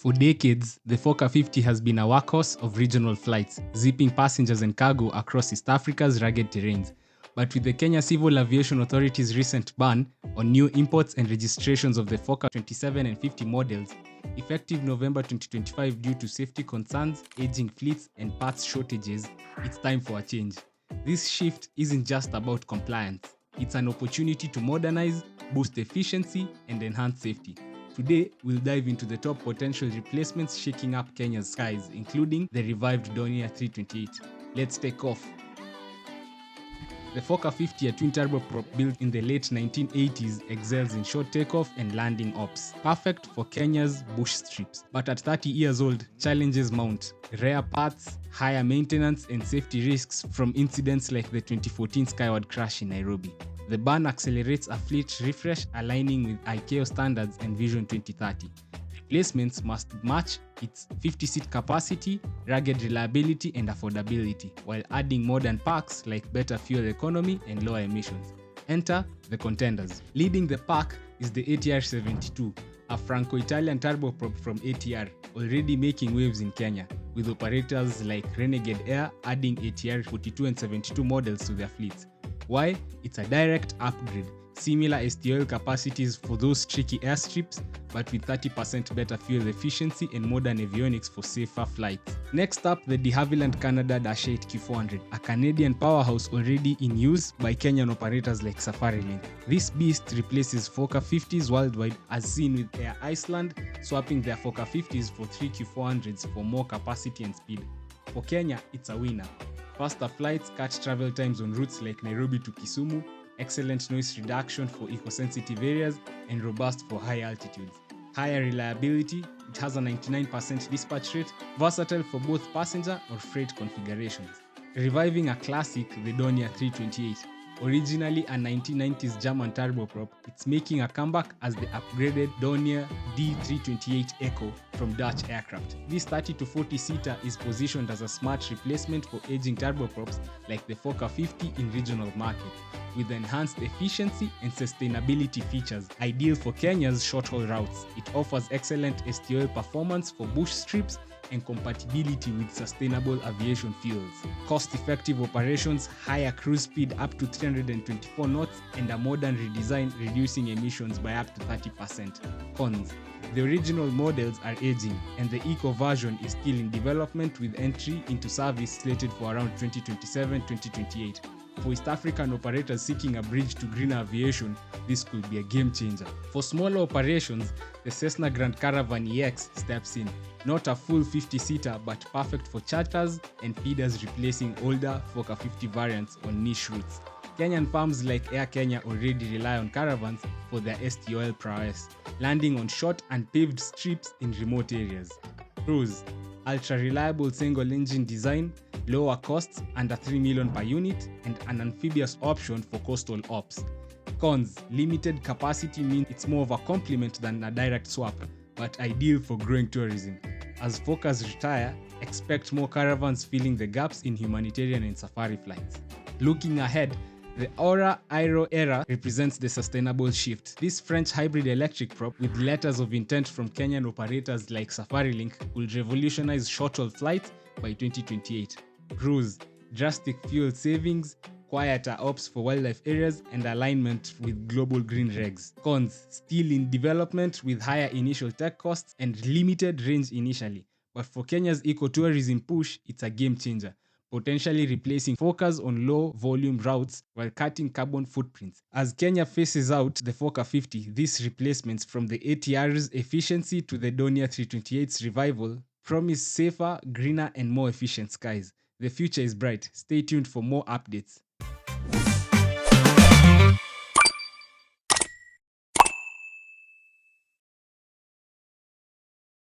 For decades, the Fokker 50 has been a workhorse of regional flights, zipping passengers and cargo across East Africa's rugged terrains. But with the Kenya Civil Aviation Authority's recent ban on new imports and registrations of the Fokker 27 and 50 models, effective November 2025 due to safety concerns, aging fleets, and parts shortages, it's time for a change. This shift isn't just about compliance, it's an opportunity to modernize, boost efficiency, and enhance safety. Today, we'll dive into the top potential replacements shaking up Kenya's skies, including the revived Dornier 328. Let's take off. The Fokker 50, a twin turboprop built in the late 1980s, excels in short takeoff and landing ops, perfect for Kenya's bush strips. But at 30 years old, challenges mount: rare parts, higher maintenance, and safety risks from incidents like the 2014 Skyward crash in Nairobi. The ban accelerates a fleet refresh aligning with ICAO standards and Vision 2030. Replacements must match its 50-seat capacity, rugged reliability, and affordability, while adding modern perks like better fuel economy and lower emissions. Enter the contenders. Leading the pack is the ATR 72, a Franco-Italian turboprop from ATR, already making waves in Kenya, with operators like Renegade Air adding ATR 42 and 72 models to their fleets. Why? It's a direct upgrade, similar STOL capacities for those tricky airstrips, but with 30% better fuel efficiency and modern avionics for safer flights. Next up, the Havilland Canada-8 Q400, a Canadian powerhouse already in use by Kenyan operators like SafariLink. This beast replaces Fokker 50s worldwide, as seen with Air Iceland swapping their Fokker 50s for 3 Q400s for more capacity and speed. For Kenya, it's a winner. Faster flights, cut travel times on routes like Nairobi to Kisumu, excellent noise reduction for eco-sensitive areas, and robust for high altitudes. Higher reliability, it has a 99% dispatch rate, versatile for both passenger or freight configurations. Reviving a classic, the Dornier 328. Originally a 1990s German turboprop, it's making a comeback as the upgraded Dornier D328 Echo from Dutch aircraft. This 30 to 40-seater is positioned as a smart replacement for aging turboprops like the Fokker 50 in regional markets, with enhanced efficiency and sustainability features, ideal for Kenya's short-haul routes. It offers excellent STOL performance for bush strips and compatibility with sustainable aviation fuels. Cost-effective operations, higher cruise speed up to 324 knots, and a modern redesign reducing emissions by up to 30%. Cons: the original models are aging, and the eco version is still in development with entry into service slated for around 2027-2028. For East African operators seeking a bridge to greener aviation, this could be a game changer. For smaller operations, the Cessna Grand Caravan EX steps in. Not a full 50-seater, but perfect for charters and feeders, replacing older Fokker 50 variants on niche routes. Kenyan firms like Air Kenya already rely on Caravans for their STOL prowess, landing on short and paved strips in remote areas. Pros: ultra-reliable single-engine design, lower costs under 3 million per unit, and an amphibious option for coastal ops. Cons: limited capacity means it's more of a complement than a direct swap, but ideal for growing tourism. As Fokkers retire, expect more Caravans filling the gaps in humanitarian and safari flights. Looking ahead, the AERO ERA represents the sustainable shift. This French hybrid electric prop, with letters of intent from Kenyan operators like SafariLink, will revolutionize short-haul flights by 2028. Pros: drastic fuel savings, quieter ops for wildlife areas, and alignment with global green regs. Cons: still in development with higher initial tech costs and limited range initially. But for Kenya's ecotourism push, it's a game changer, potentially replacing Fokkers on low-volume routes while cutting carbon footprints. As Kenya faces out the Fokker 50, these replacements, from the ATR's efficiency to the Dornier 328's revival, promise safer, greener, and more efficient skies. The future is bright. Stay tuned for more updates.